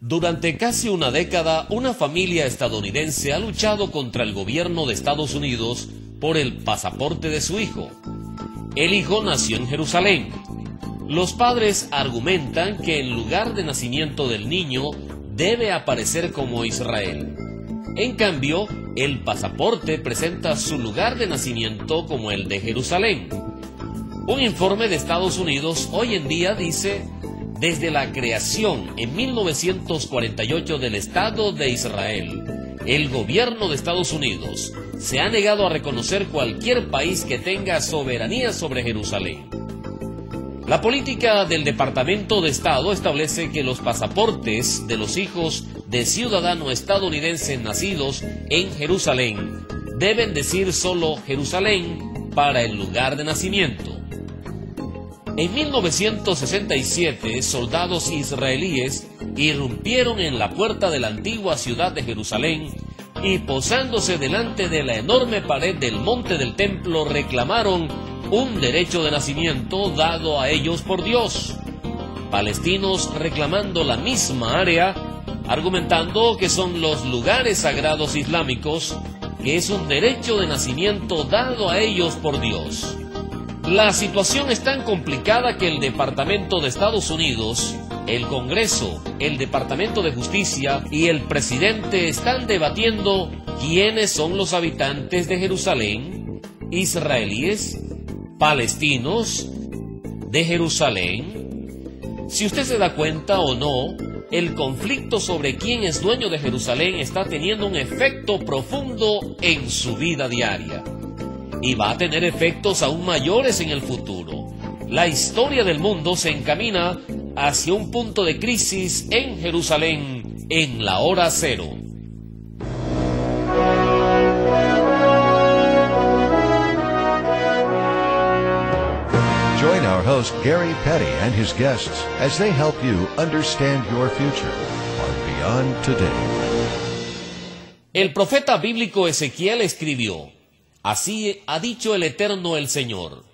Durante casi una década, una familia estadounidense ha luchado contra el gobierno de Estados Unidos por el pasaporte de su hijo. El hijo nació en Jerusalén. Los padres argumentan que el lugar de nacimiento del niño debe aparecer como Israel. En cambio, el pasaporte presenta su lugar de nacimiento como el de Jerusalén. Un informe de Estados Unidos hoy en día dice: desde la creación en 1948 del Estado de Israel, el gobierno de Estados Unidos se ha negado a reconocer cualquier país que tenga soberanía sobre Jerusalén. La política del Departamento de Estado establece que los pasaportes de los hijos de ciudadanos estadounidenses nacidos en Jerusalén deben decir solo Jerusalén para el lugar de nacimiento. En 1967, soldados israelíes irrumpieron en la puerta de la antigua ciudad de Jerusalén y, posándose delante de la enorme pared del monte del templo, reclamaron un derecho de nacimiento dado a ellos por Dios. Palestinos reclamando la misma área, argumentando que son los lugares sagrados islámicos, que es un derecho de nacimiento dado a ellos por Dios. La situación es tan complicada que el Departamento de Estados Unidos, el Congreso, el Departamento de Justicia y el presidente están debatiendo quiénes son los habitantes de Jerusalén, israelíes, palestinos, de Jerusalén. Si usted se da cuenta o no, el conflicto sobre quién es dueño de Jerusalén está teniendo un efecto profundo en su vida diaria. Y va a tener efectos aún mayores en el futuro. La historia del mundo se encamina hacia un punto de crisis en Jerusalén en la hora cero. Join our host Gary Petty and his guests as they help you understand your future on Beyond Today. El profeta bíblico Ezequiel escribió: así ha dicho el Eterno el Señor,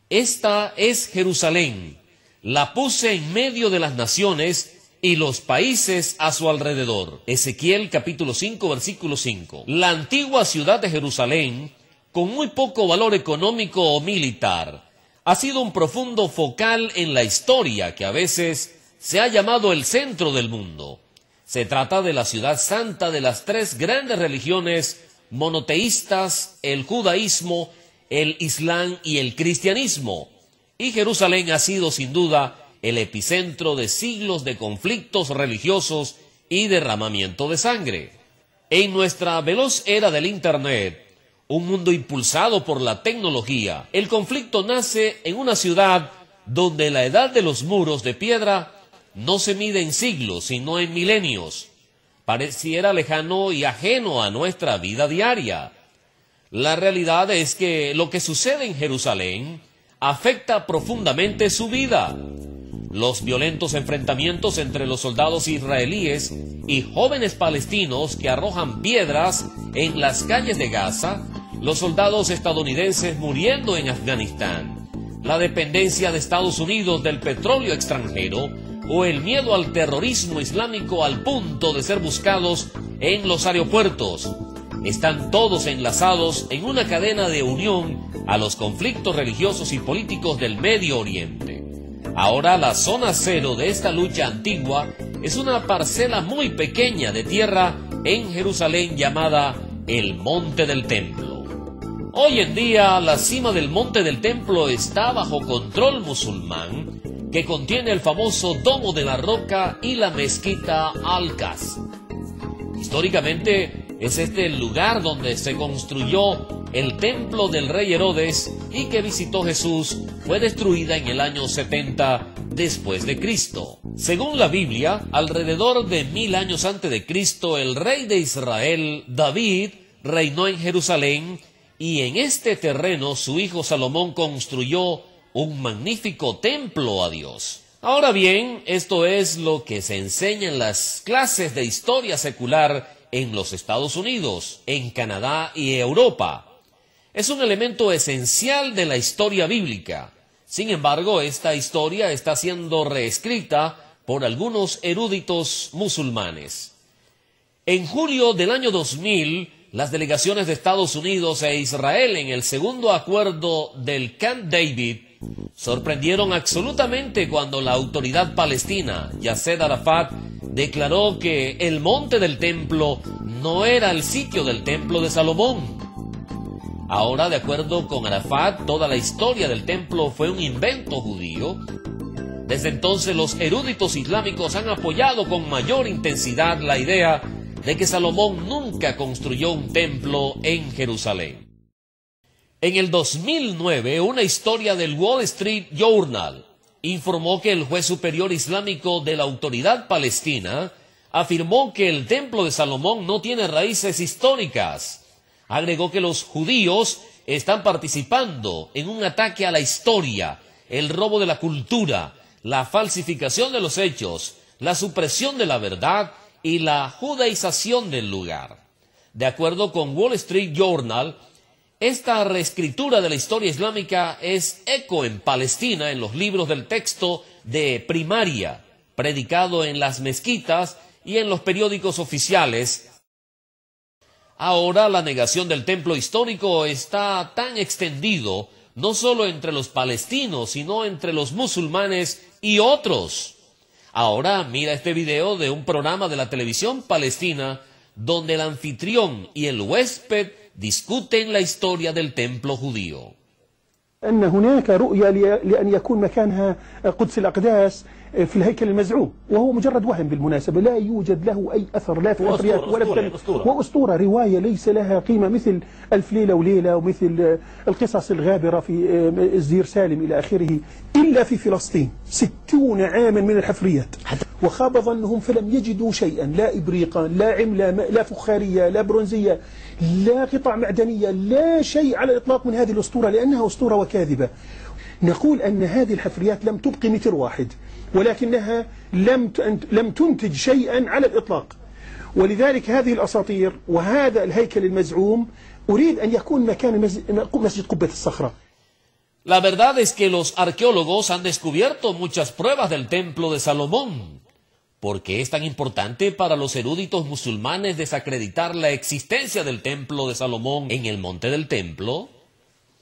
esta es Jerusalén, la puse en medio de las naciones y los países a su alrededor. Ezequiel capítulo 5 versículo 5. La antigua ciudad de Jerusalén, con muy poco valor económico o militar, ha sido un profundo focal en la historia que a veces se ha llamado el centro del mundo. Se trata de la ciudad santa de las tres grandes religiones monoteístas, el judaísmo, el islam y el cristianismo. Y Jerusalén ha sido sin duda el epicentro de siglos de conflictos religiosos y derramamiento de sangre. En nuestra veloz era del Internet, un mundo impulsado por la tecnología, el conflicto nace en una ciudad donde la edad de los muros de piedra no se mide en siglos, sino en milenios. Pareciera lejano y ajeno a nuestra vida diaria. La realidad es que lo que sucede en Jerusalén afecta profundamente su vida. Los violentos enfrentamientos entre los soldados israelíes y jóvenes palestinos que arrojan piedras en las calles de Gaza, los soldados estadounidenses muriendo en Afganistán, la dependencia de Estados Unidos del petróleo extranjero o el miedo al terrorismo islámico al punto de ser buscados en los aeropuertos. Están todos enlazados en una cadena de unión a los conflictos religiosos y políticos del Medio Oriente. Ahora la zona cero de esta lucha antigua es una parcela muy pequeña de tierra en Jerusalén llamada el Monte del Templo. Hoy en día la cima del Monte del Templo está bajo control musulmán, que contiene el famoso Domo de la Roca y la mezquita Al-Aqsa. Históricamente es este el lugar donde se construyó el templo del rey Herodes y que visitó Jesús. Fue destruida en el año 70 después de Cristo. Según la Biblia, alrededor de 1000 años antes de Cristo, el rey de Israel, David, reinó en Jerusalén y en este terreno su hijo Salomón construyó un magnífico templo a Dios. Ahora bien, esto es lo que se enseña en las clases de historia secular en los Estados Unidos, en Canadá y Europa. Es un elemento esencial de la historia bíblica. Sin embargo, esta historia está siendo reescrita por algunos eruditos musulmanes. En julio del año 2000, las delegaciones de Estados Unidos e Israel en el segundo acuerdo del Camp David sorprendieron absolutamente cuando la autoridad palestina, Yasser Arafat, declaró que el monte del templo no era el sitio del templo de Salomón. Ahora, de acuerdo con Arafat, toda la historia del templo fue un invento judío. Desde entonces los eruditos islámicos han apoyado con mayor intensidad la idea de que Salomón nunca construyó un templo en Jerusalén. En el 2009, una historia del Wall Street Journal informó que el juez superior islámico de la autoridad palestina afirmó que el templo de Salomón no tiene raíces históricas. Agregó que los judíos están participando en un ataque a la historia, el robo de la cultura, la falsificación de los hechos, la supresión de la verdad y la judaización del lugar. De acuerdo con Wall Street Journal, esta reescritura de la historia islámica es eco en Palestina en los libros del texto de primaria, predicado en las mezquitas y en los periódicos oficiales. Ahora la negación del templo histórico está tan extendido no solo entre los palestinos, sino entre los musulmanes y otros. Ahora mira este video de un programa de la televisión palestina donde el anfitrión y el huésped discuten la historia del templo judío. أن هناك رؤية لأن يكون مكانها قدس الأقداس في الهيكل المزعوم، وهو مجرد وهم بالمناسبة، لا يوجد له أي أثر لا في الأثريات ولا وأسطورة رواية ليس لها قيمة مثل ألف ليلة وليلة ومثل القصص الغابرة في الزير سالم إلى آخره، إلا في فلسطين 60 عاما من الحفريات وخاب ظنهم فلم يجدوا شيئا، لا إبريقا لا عملة لا فخارية لا برونزية لا قطع معدنية لا شيء على الإطلاق من هذه الأسطورة لأنها أسطورة وكاذبة. نقول أن هذه الحفريات لم تبقي متر واحد ولكنها لم تنتج شيئا على الإطلاق، ولذلك هذه الأساطير وهذا الهيكل المزعوم أريد أن يكون مكان مسجد قبة الصخرة. La verdad es que los arqueólogos han descubierto muchas pruebas del templo de Salomón. ¿Por qué es tan importante para los eruditos musulmanes desacreditar la existencia del templo de Salomón en el monte del templo?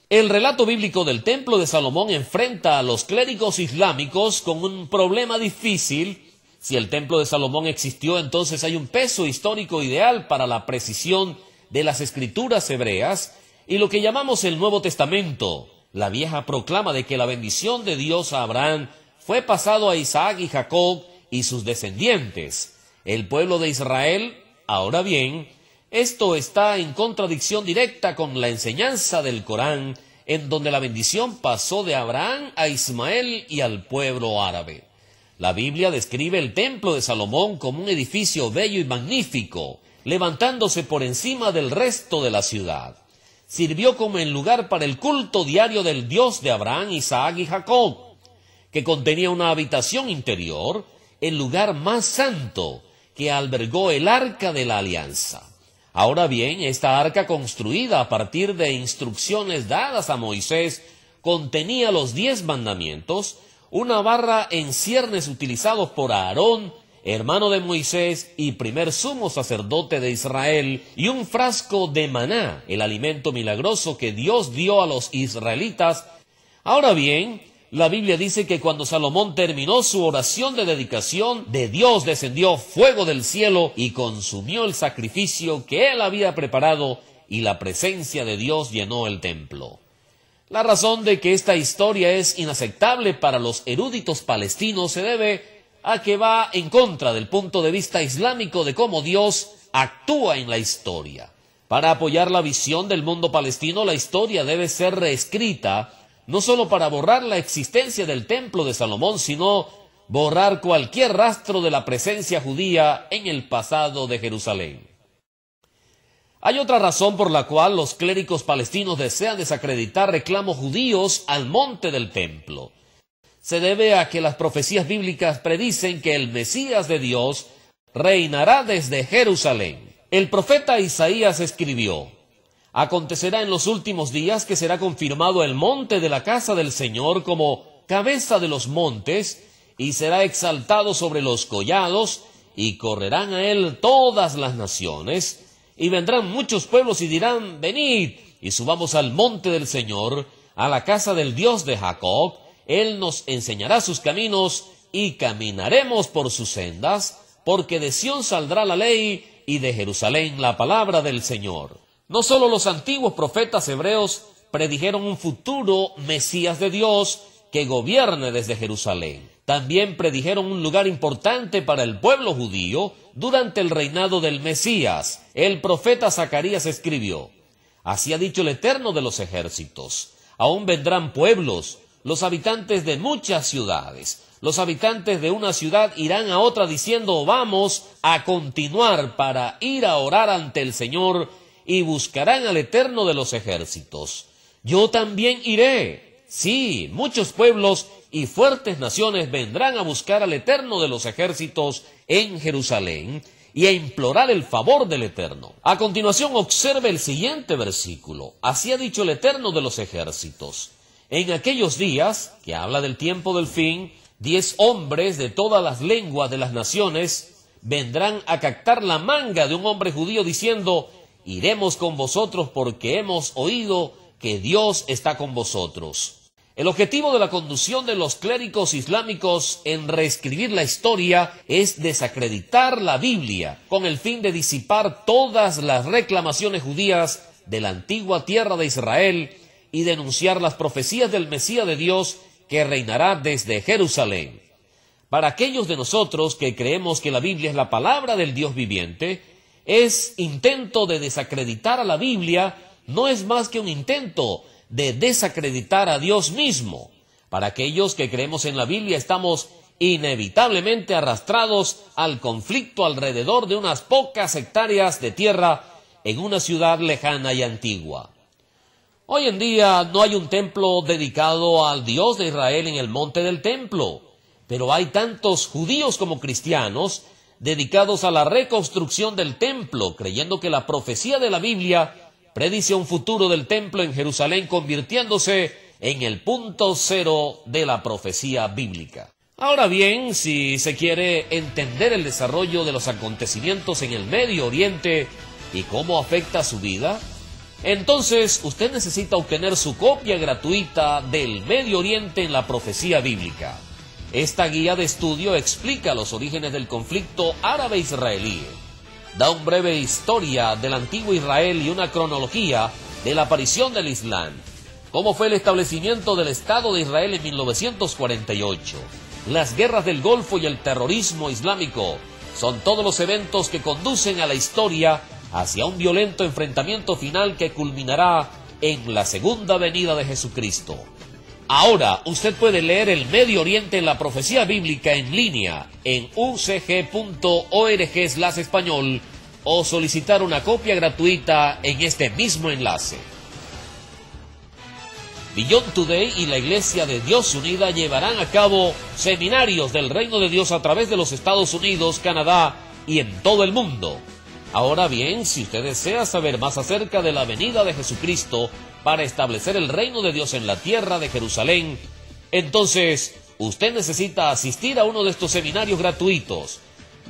El relato bíblico del templo de Salomón enfrenta a los clérigos islámicos con un problema difícil. Si el templo de Salomón existió, entonces hay un peso histórico ideal para la precisión de las escrituras hebreas y lo que llamamos el Nuevo Testamento. La vieja proclama de que la bendición de Dios a Abraham fue pasado a Isaac y Jacob y sus descendientes, el pueblo de Israel. Ahora bien, esto está en contradicción directa con la enseñanza del Corán, en donde la bendición pasó de Abraham a Ismael y al pueblo árabe. La Biblia describe el templo de Salomón como un edificio bello y magnífico, levantándose por encima del resto de la ciudad. Sirvió como el lugar para el culto diario del Dios de Abraham, Isaac y Jacob, que contenía una habitación interior, el lugar más santo que albergó el Arca de la Alianza. Ahora bien, esta arca, construida a partir de instrucciones dadas a Moisés, contenía los 10 mandamientos, una barra en ciernes utilizados por Aarón, hermano de Moisés y primer sumo sacerdote de Israel, y un frasco de maná, el alimento milagroso que Dios dio a los israelitas. Ahora bien, la Biblia dice que cuando Salomón terminó su oración de dedicación, de Dios descendió fuego del cielo y consumió el sacrificio que él había preparado, y la presencia de Dios llenó el templo. La razón de que esta historia es inaceptable para los eruditos palestinos se debe a que va en contra del punto de vista islámico de cómo Dios actúa en la historia. Para apoyar la visión del mundo palestino, la historia debe ser reescrita, no solo para borrar la existencia del templo de Salomón, sino borrar cualquier rastro de la presencia judía en el pasado de Jerusalén. Hay otra razón por la cual los clérigos palestinos desean desacreditar reclamos judíos al monte del templo. Se debe a que las profecías bíblicas predicen que el Mesías de Dios reinará desde Jerusalén. El profeta Isaías escribió: acontecerá en los últimos días que será confirmado el monte de la casa del Señor como cabeza de los montes, y será exaltado sobre los collados, y correrán a él todas las naciones, y vendrán muchos pueblos y dirán, venid, y subamos al monte del Señor, a la casa del Dios de Jacob, él nos enseñará sus caminos, y caminaremos por sus sendas, porque de Sión saldrá la ley, y de Jerusalén la palabra del Señor. No solo los antiguos profetas hebreos predijeron un futuro Mesías de Dios que gobierne desde Jerusalén. También predijeron un lugar importante para el pueblo judío durante el reinado del Mesías. El profeta Zacarías escribió, así ha dicho el Eterno de los ejércitos, aún vendrán pueblos, los habitantes de muchas ciudades. Los habitantes de una ciudad irán a otra diciendo, vamos a continuar para ir a orar ante el Señor, y buscarán al Eterno de los ejércitos. Yo también iré. Sí, muchos pueblos y fuertes naciones vendrán a buscar al Eterno de los ejércitos en Jerusalén y a implorar el favor del Eterno. A continuación observe el siguiente versículo. Así ha dicho el Eterno de los ejércitos. En aquellos días, que habla del tiempo del fin, 10 hombres de todas las lenguas de las naciones vendrán a captar la manga de un hombre judío diciendo, iremos con vosotros porque hemos oído que Dios está con vosotros. El objetivo de la conducción de los clérigos islámicos en reescribir la historia es desacreditar la Biblia con el fin de disipar todas las reclamaciones judías de la antigua tierra de Israel y denunciar las profecías del Mesías de Dios que reinará desde Jerusalén. Para aquellos de nosotros que creemos que la Biblia es la palabra del Dios viviente, es intento de desacreditar a la Biblia no es más que un intento de desacreditar a Dios mismo. Para aquellos que creemos en la Biblia estamos inevitablemente arrastrados al conflicto alrededor de unas pocas hectáreas de tierra en una ciudad lejana y antigua. Hoy en día no hay un templo dedicado al Dios de Israel en el monte del templo, pero hay tantos judíos como cristianos dedicados a la reconstrucción del templo, creyendo que la profecía de la Biblia predice un futuro del templo en Jerusalén convirtiéndose en el punto cero de la profecía bíblica. Ahora bien, si se quiere entender el desarrollo de los acontecimientos en el Medio Oriente y cómo afecta a su vida, entonces usted necesita obtener su copia gratuita del Medio Oriente en la profecía bíblica. Esta guía de estudio explica los orígenes del conflicto árabe-israelí, da una breve historia del antiguo Israel y una cronología de la aparición del Islam, cómo fue el establecimiento del Estado de Israel en 1948, las guerras del Golfo y el terrorismo islámico, son todos los eventos que conducen a la historia hacia un violento enfrentamiento final que culminará en la segunda venida de Jesucristo. Ahora usted puede leer el Medio Oriente en la profecía bíblica en línea en ucg.org/español o solicitar una copia gratuita en este mismo enlace. Beyond Today y la Iglesia de Dios Unida llevarán a cabo seminarios del Reino de Dios a través de los Estados Unidos, Canadá y en todo el mundo. Ahora bien, si usted desea saber más acerca de la venida de Jesucristo para establecer el reino de Dios en la tierra de Jerusalén, entonces usted necesita asistir a uno de estos seminarios gratuitos.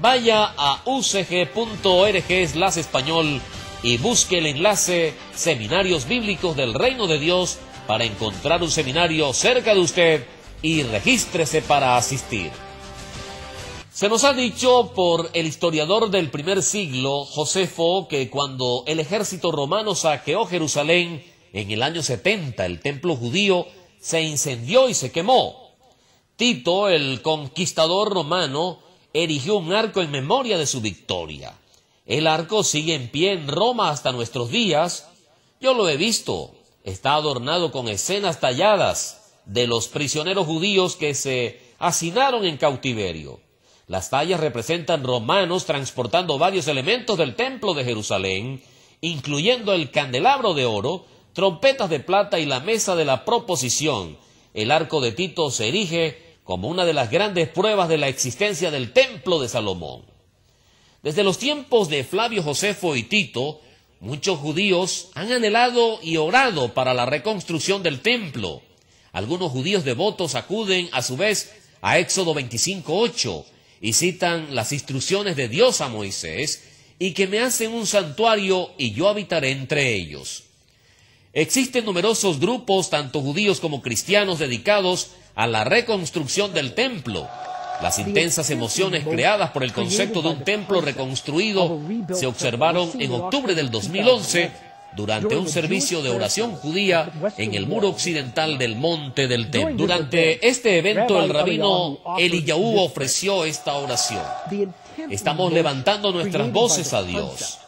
Vaya a ucg.org/español y busque el enlace Seminarios Bíblicos del Reino de Dios para encontrar un seminario cerca de usted y regístrese para asistir. Se nos ha dicho por el historiador del primer siglo, Josefo, que cuando el ejército romano saqueó Jerusalén en el año 70, el templo judío se incendió y se quemó. Tito, el conquistador romano, erigió un arco en memoria de su victoria. El arco sigue en pie en Roma hasta nuestros días. Yo lo he visto. Está adornado con escenas talladas de los prisioneros judíos que se hacinaron en cautiverio. Las tallas representan romanos transportando varios elementos del templo de Jerusalén, incluyendo el candelabro de oro, trompetas de plata y la mesa de la proposición. El arco de Tito se erige como una de las grandes pruebas de la existencia del templo de Salomón. Desde los tiempos de Flavio Josefo y Tito, muchos judíos han anhelado y orado para la reconstrucción del templo. Algunos judíos devotos acuden a su vez a Éxodo 25:8 y citan las instrucciones de Dios a Moisés, y que me hacen un santuario y yo habitaré entre ellos. Existen numerosos grupos, tanto judíos como cristianos, dedicados a la reconstrucción del templo. Las intensas emociones creadas por el concepto de un templo reconstruido se observaron en octubre del 2011 durante un servicio de oración judía en el muro occidental del Monte del Templo. Durante este evento, el rabino Eliyahu ofreció esta oración. Estamos levantando nuestras voces a Dios.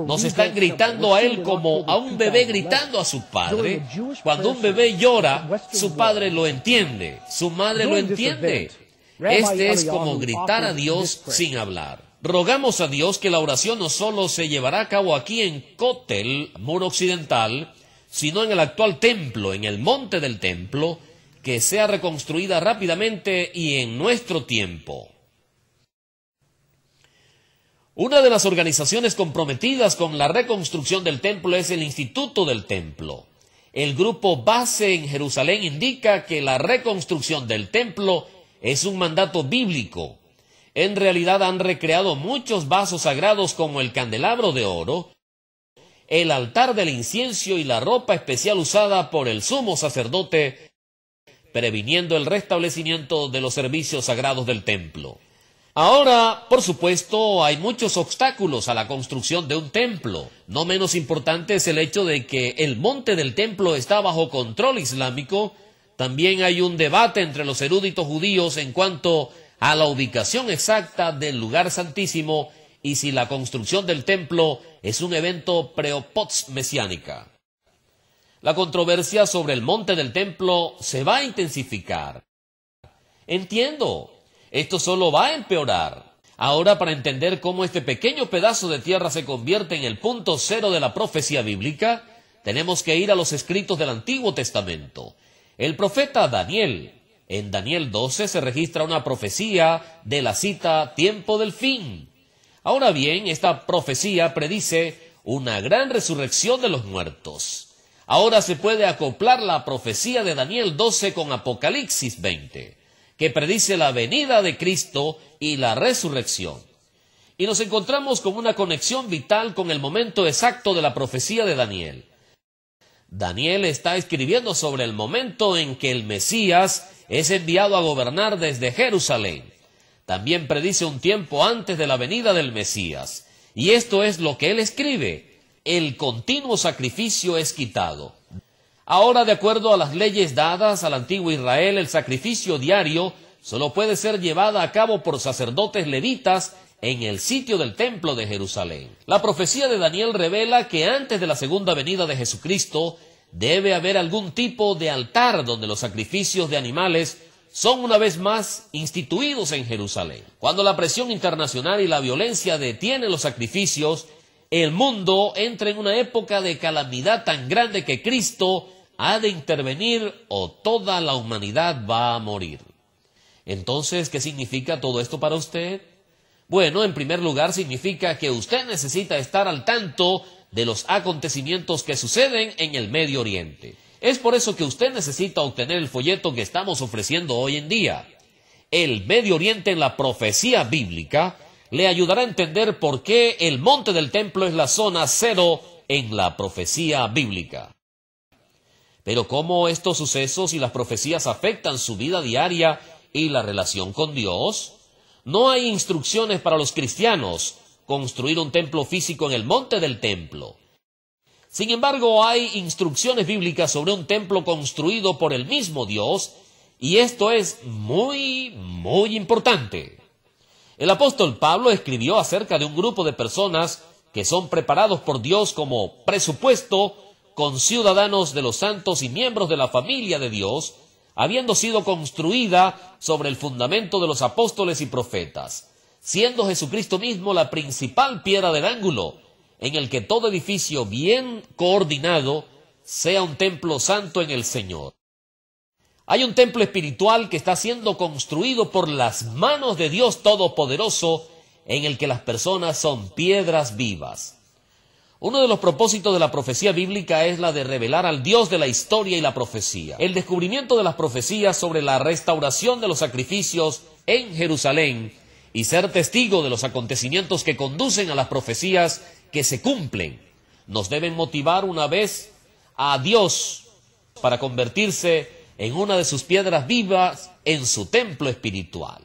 Nos están gritando a Él como a un bebé gritando a su padre. Cuando un bebé llora, su padre lo entiende, su madre lo entiende. Este es como gritar a Dios sin hablar. Rogamos a Dios que la oración no solo se llevará a cabo aquí en Kotel, muro occidental, sino en el actual templo, en el Monte del Templo, que sea reconstruida rápidamente y en nuestro tiempo. Una de las organizaciones comprometidas con la reconstrucción del templo es el Instituto del Templo. El grupo base en Jerusalén indica que la reconstrucción del templo es un mandato bíblico. En realidad han recreado muchos vasos sagrados como el candelabro de oro, el altar del incienso y la ropa especial usada por el sumo sacerdote, previniendo el restablecimiento de los servicios sagrados del templo. Ahora, por supuesto, hay muchos obstáculos a la construcción de un templo. No menos importante es el hecho de que el monte del templo está bajo control islámico. También hay un debate entre los eruditos judíos en cuanto a la ubicación exacta del lugar santísimo y si la construcción del templo es un evento pre-o-post-mesiánica. La controversia sobre el monte del templo se va a intensificar. Entiendo. Esto solo va a empeorar. Ahora, para entender cómo este pequeño pedazo de tierra se convierte en el punto cero de la profecía bíblica, tenemos que ir a los escritos del Antiguo Testamento. El profeta Daniel, en Daniel 12 se registra una profecía de la cita tiempo del fin. Ahora bien, esta profecía predice una gran resurrección de los muertos. Ahora se puede acoplar la profecía de Daniel 12 con Apocalipsis 20. Que predice la venida de Cristo y la resurrección. Y nos encontramos con una conexión vital con el momento exacto de la profecía de Daniel. Daniel está escribiendo sobre el momento en que el Mesías es enviado a gobernar desde Jerusalén. También predice un tiempo antes de la venida del Mesías. Y esto es lo que él escribe: el continuo sacrificio es quitado. Ahora, de acuerdo a las leyes dadas al antiguo Israel, el sacrificio diario solo puede ser llevada a cabo por sacerdotes levitas en el sitio del templo de Jerusalén. La profecía de Daniel revela que antes de la segunda venida de Jesucristo debe haber algún tipo de altar donde los sacrificios de animales son una vez más instituidos en Jerusalén. Cuando la presión internacional y la violencia detienen los sacrificios, el mundo entra en una época de calamidad tan grande que Cristo ha de intervenir o toda la humanidad va a morir. Entonces, ¿qué significa todo esto para usted? Bueno, en primer lugar significa que usted necesita estar al tanto de los acontecimientos que suceden en el Medio Oriente. Es por eso que usted necesita obtener el folleto que estamos ofreciendo hoy en día. El Medio Oriente en la profecía bíblica le ayudará a entender por qué el monte del templo es la zona cero en la profecía bíblica. Pero cómo estos sucesos y las profecías afectan su vida diaria y la relación con Dios. No hay instrucciones para los cristianos construir un templo físico en el monte del templo. Sin embargo, hay instrucciones bíblicas sobre un templo construido por el mismo Dios, y esto es muy importante. El apóstol Pablo escribió acerca de un grupo de personas que son preparados por Dios como presupuesto, conciudadanos de los santos y miembros de la familia de Dios, habiendo sido construida sobre el fundamento de los apóstoles y profetas, siendo Jesucristo mismo la principal piedra del ángulo, en el que todo edificio bien coordinado sea un templo santo en el Señor. Hay un templo espiritual que está siendo construido por las manos de Dios Todopoderoso, en el que las personas son piedras vivas. Uno de los propósitos de la profecía bíblica es la de revelar al Dios de la historia y la profecía. El descubrimiento de las profecías sobre la restauración de los sacrificios en Jerusalén y ser testigo de los acontecimientos que conducen a las profecías que se cumplen nos deben motivar una vez a Dios para convertirse en una de sus piedras vivas en su templo espiritual.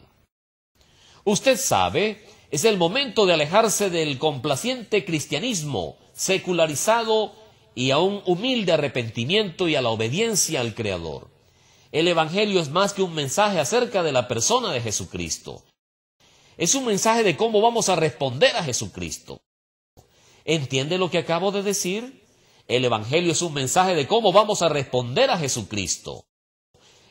Usted sabe, es el momento de alejarse del complaciente cristianismo secularizado y a un humilde arrepentimiento y a la obediencia al Creador. El Evangelio es más que un mensaje acerca de la persona de Jesucristo. Es un mensaje de cómo vamos a responder a Jesucristo. ¿Entiende lo que acabo de decir? El Evangelio es un mensaje de cómo vamos a responder a Jesucristo.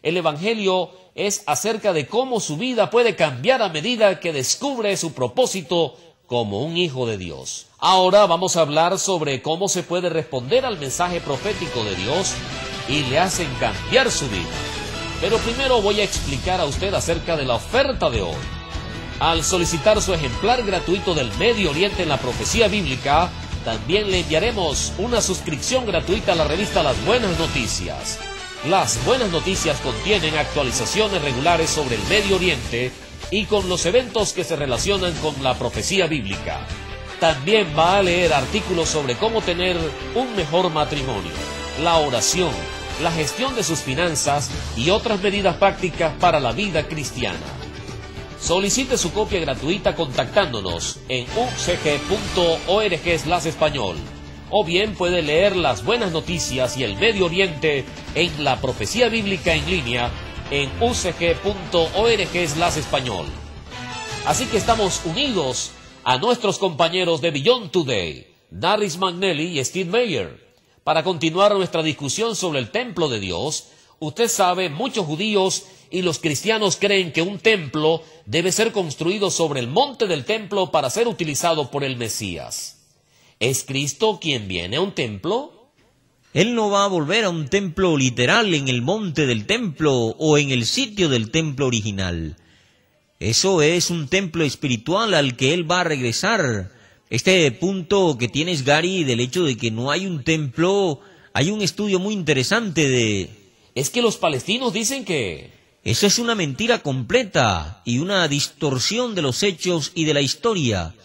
El Evangelio es acerca de cómo su vida puede cambiar a medida que descubre su propósito como un hijo de Dios. Ahora vamos a hablar sobre cómo se puede responder al mensaje profético de Dios y le hacen cambiar su vida. Pero primero voy a explicar a usted acerca de la oferta de hoy. Al solicitar su ejemplar gratuito del Medio Oriente en la profecía bíblica, también le enviaremos una suscripción gratuita a la revista Las Buenas Noticias. Las Buenas Noticias contienen actualizaciones regulares sobre el Medio Oriente y con los eventos que se relacionan con la profecía bíblica. También va a leer artículos sobre cómo tener un mejor matrimonio, la oración, la gestión de sus finanzas y otras medidas prácticas para la vida cristiana. Solicite su copia gratuita contactándonos en ucg.org/español. O bien puede leer Las Buenas Noticias y el Medio Oriente en la profecía bíblica en línea en ucg.org/español. Así que estamos unidos a nuestros compañeros de Beyond Today, Darris McNally y Steve Mayer. Para continuar nuestra discusión sobre el templo de Dios, usted sabe, muchos judíos y los cristianos creen que un templo debe ser construido sobre el monte del templo para ser utilizado por el Mesías. ¿Es Cristo quien viene a un templo? Él no va a volver a un templo literal en el monte del templo o en el sitio del templo original. Eso es un templo espiritual al que Él va a regresar. Este punto que tienes, Gary, del hecho de que no hay un templo, hay un estudio muy interesante de... Es que los palestinos dicen que... Eso es una mentira completa y una distorsión de los hechos y de la historia.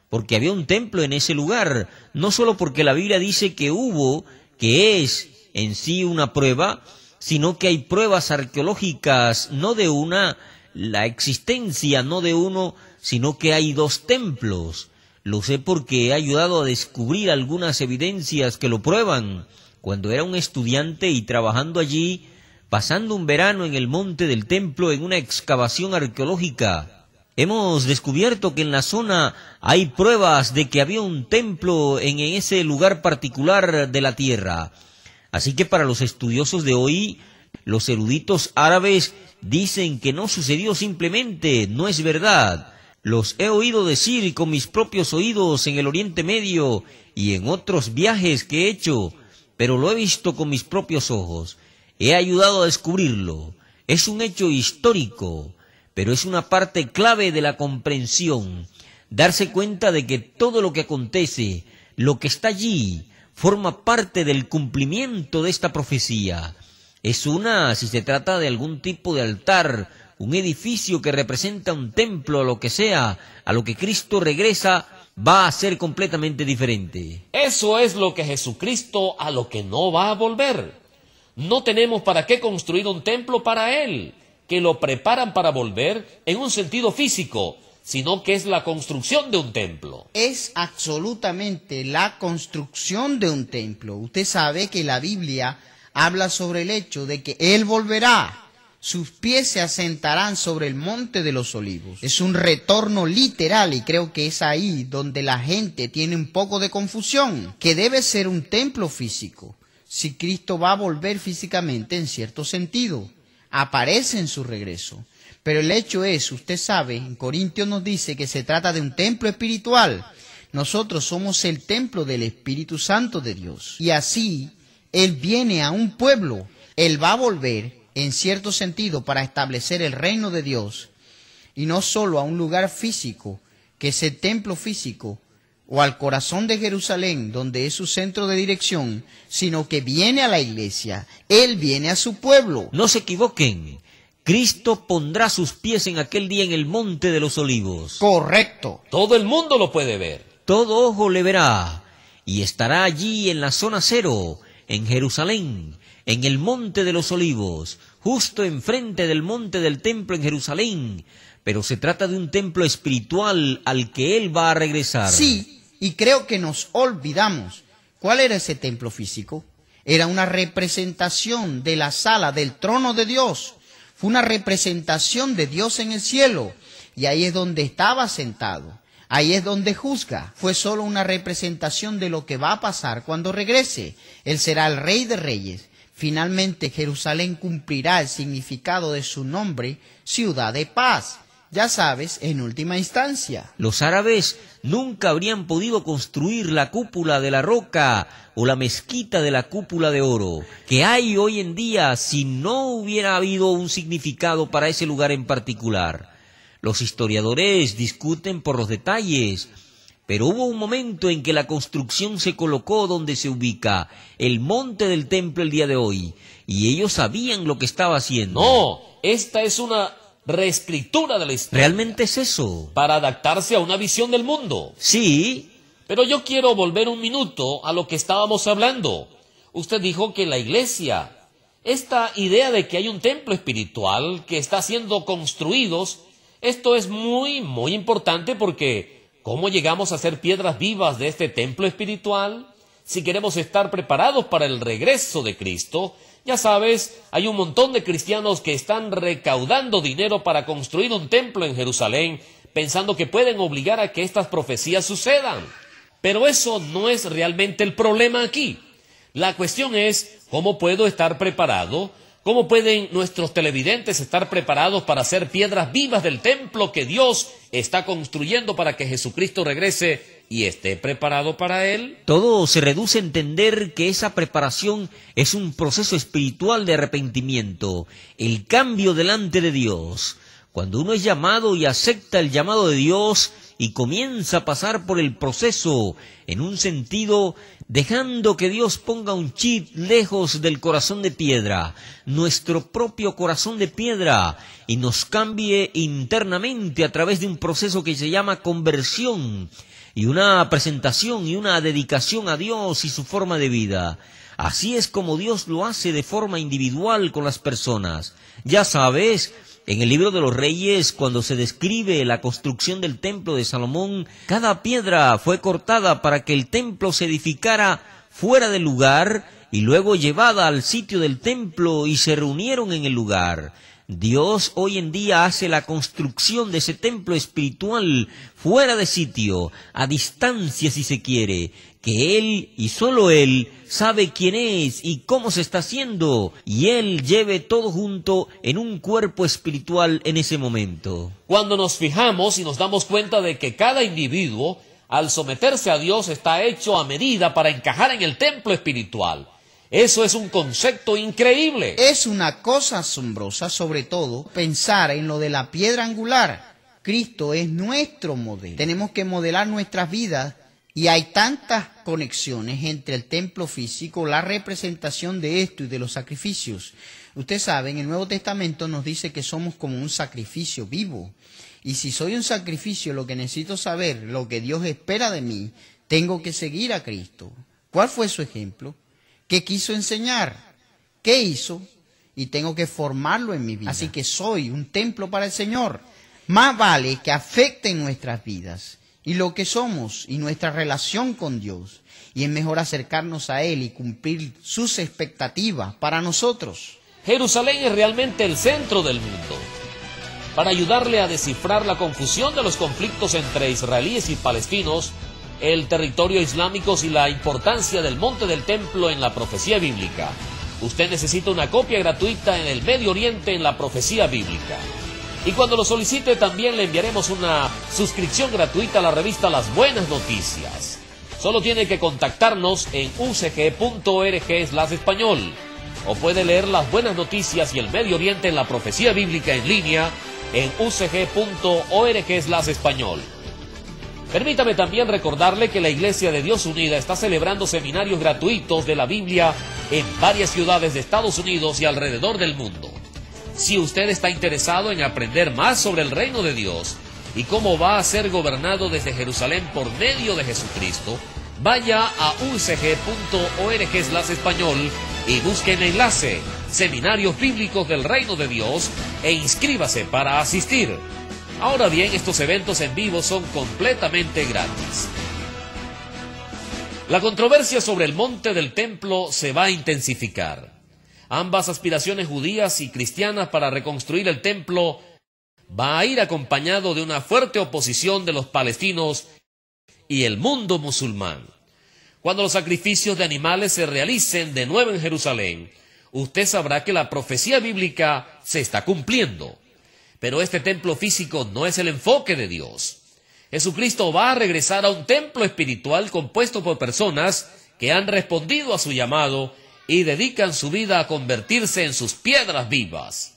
Porque había un templo en ese lugar, no solo porque la Biblia dice que hubo, que es en sí una prueba, sino que hay pruebas arqueológicas, no de una, la existencia no de uno, sino que hay dos templos. Lo sé porque he ayudado a descubrir algunas evidencias que lo prueban. Cuando era un estudiante y trabajando allí, pasando un verano en el monte del templo en una excavación arqueológica, hemos descubierto que en la zona hay pruebas de que había un templo en ese lugar particular de la tierra. Así que para los estudiosos de hoy, los eruditos árabes dicen que no sucedió simplemente, no es verdad. Los he oído decir con mis propios oídos en el Oriente Medio y en otros viajes que he hecho, pero lo he visto con mis propios ojos. He ayudado a descubrirlo. Es un hecho histórico, pero es una parte clave de la comprensión. Darse cuenta de que todo lo que acontece, lo que está allí, forma parte del cumplimiento de esta profecía. Es una, si se trata de algún tipo de altar, un edificio que representa un templo o lo que sea, a lo que Cristo regresa, va a ser completamente diferente. Eso es lo que Jesucristo a lo que no va a volver. No tenemos para qué construir un templo para Él, que lo preparan para volver en un sentido físico, sino que es la construcción de un templo. Es absolutamente la construcción de un templo. Usted sabe que la Biblia habla sobre el hecho de que Él volverá. Sus pies se asentarán sobre el monte de los olivos. Es un retorno literal y creo que es ahí donde la gente tiene un poco de confusión, que debe ser un templo físico. Si Cristo va a volver físicamente en cierto sentido, aparece en su regreso. Pero el hecho es, usted sabe, en Corintios nos dice que se trata de un templo espiritual. Nosotros somos el templo del Espíritu Santo de Dios. Y así, Él viene a un pueblo. Él va a volver en cierto sentido para establecer el reino de Dios, y no solo a un lugar físico, que es el templo físico, o al corazón de Jerusalén, donde es su centro de dirección, sino que viene a la iglesia. Él viene a su pueblo. No se equivoquen. Cristo pondrá sus pies en aquel día en el monte de los olivos. Correcto. Todo el mundo lo puede ver. Todo ojo le verá, y estará allí en la zona cero, en Jerusalén, en el monte de los olivos, justo enfrente del monte del templo en Jerusalén. Pero se trata de un templo espiritual al que Él va a regresar. Sí, y creo que nos olvidamos. ¿Cuál era ese templo físico? Era una representación de la sala del trono de Dios. Fue una representación de Dios en el cielo. Y ahí es donde estaba sentado. Ahí es donde juzga. Fue solo una representación de lo que va a pasar cuando regrese. Él será el Rey de Reyes. Finalmente Jerusalén cumplirá el significado de su nombre, ciudad de paz. Ya sabes, en última instancia. Los árabes nunca habrían podido construir la cúpula de la roca o la mezquita de la cúpula de oro que hay hoy en día si no hubiera habido un significado para ese lugar en particular. Los historiadores discuten por los detalles, pero hubo un momento en que la construcción se colocó donde se ubica el monte del templo el día de hoy, y ellos sabían lo que estaba haciendo. No, esta es una reescritura de la historia. ¿Realmente es eso? Para adaptarse a una visión del mundo. Sí. Pero yo quiero volver un minuto a lo que estábamos hablando. Usted dijo que la iglesia, esta idea de que hay un templo espiritual que está siendo construido, esto es muy importante porque ¿cómo llegamos a ser piedras vivas de este templo espiritual? Si queremos estar preparados para el regreso de Cristo, ya sabes, hay un montón de cristianos que están recaudando dinero para construir un templo en Jerusalén, pensando que pueden obligar a que estas profecías sucedan. Pero eso no es realmente el problema aquí. La cuestión es, ¿cómo puedo estar preparado? ¿Cómo pueden nuestros televidentes estar preparados para ser piedras vivas del templo que Dios está construyendo para que Jesucristo regrese y esté preparado para Él? Todo se reduce a entender que esa preparación es un proceso espiritual de arrepentimiento, el cambio delante de Dios. Cuando uno es llamado y acepta el llamado de Dios y comienza a pasar por el proceso, en un sentido, dejando que Dios ponga un chip lejos del corazón de piedra, nuestro propio corazón de piedra, y nos cambie internamente a través de un proceso que se llama conversión, y una presentación y una dedicación a Dios y su forma de vida. Así es como Dios lo hace de forma individual con las personas. Ya sabes, en el libro de los Reyes, cuando se describe la construcción del templo de Salomón, cada piedra fue cortada para que el templo se edificara fuera del lugar y luego llevada al sitio del templo y se reunieron en el lugar. Dios hoy en día hace la construcción de ese templo espiritual fuera de sitio, a distancia si se quiere, que Él y solo Él sabe quién es y cómo se está haciendo, y Él lleve todo junto en un cuerpo espiritual en ese momento. Cuando nos fijamos y nos damos cuenta de que cada individuo, al someterse a Dios, está hecho a medida para encajar en el templo espiritual. Eso es un concepto increíble. Es una cosa asombrosa, sobre todo, pensar en lo de la piedra angular. Cristo es nuestro modelo. Tenemos que modelar nuestras vidas y hay tantas conexiones entre el templo físico, la representación de esto y de los sacrificios. Usted sabe, en el Nuevo Testamento nos dice que somos como un sacrificio vivo. Y si soy un sacrificio, lo que necesito saber, lo que Dios espera de mí, tengo que seguir a Cristo. ¿Cuál fue su ejemplo? ¿Qué quiso enseñar? ¿Qué hizo? Y tengo que formarlo en mi vida. Así que soy un templo para el Señor. Más vale que afecten nuestras vidas y lo que somos y nuestra relación con Dios. Y es mejor acercarnos a Él y cumplir sus expectativas para nosotros. Jerusalén es realmente el centro del mundo. Para ayudarle a descifrar la confusión de los conflictos entre israelíes y palestinos, el territorio islámico y la importancia del monte del templo en la profecía bíblica, usted necesita una copia gratuita en el Medio Oriente en la profecía bíblica. Y cuando lo solicite también le enviaremos una suscripción gratuita a la revista Las Buenas Noticias. Solo tiene que contactarnos en ucg.org/español o puede leer Las Buenas Noticias y el Medio Oriente en la profecía bíblica en línea en ucg.org/español. Permítame también recordarle que la Iglesia de Dios Unida está celebrando seminarios gratuitos de la Biblia en varias ciudades de Estados Unidos y alrededor del mundo. Si usted está interesado en aprender más sobre el reino de Dios y cómo va a ser gobernado desde Jerusalén por medio de Jesucristo, vaya a ucg.org/español y busque el enlace Seminarios Bíblicos del Reino de Dios e inscríbase para asistir. Ahora bien, estos eventos en vivo son completamente gratis. La controversia sobre el monte del templo se va a intensificar. Ambas aspiraciones judías y cristianas para reconstruir el templo va a ir acompañado de una fuerte oposición de los palestinos y el mundo musulmán. Cuando los sacrificios de animales se realicen de nuevo en Jerusalén, usted sabrá que la profecía bíblica se está cumpliendo. Pero este templo físico no es el enfoque de Dios. Jesucristo va a regresar a un templo espiritual compuesto por personas que han respondido a su llamado y dedican su vida a convertirse en sus piedras vivas.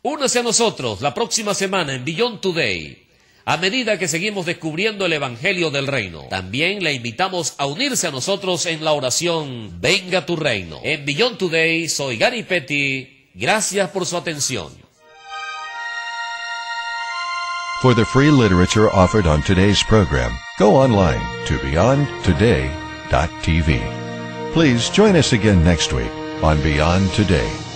Únase a nosotros la próxima semana en Beyond Today, a medida que seguimos descubriendo el Evangelio del Reino. También le invitamos a unirse a nosotros en la oración Venga tu Reino. En Beyond Today, soy Gary Petty. Gracias por su atención. For the free literature offered on today's program, go online to beyondtoday.tv. Please join us again next week on Beyond Today.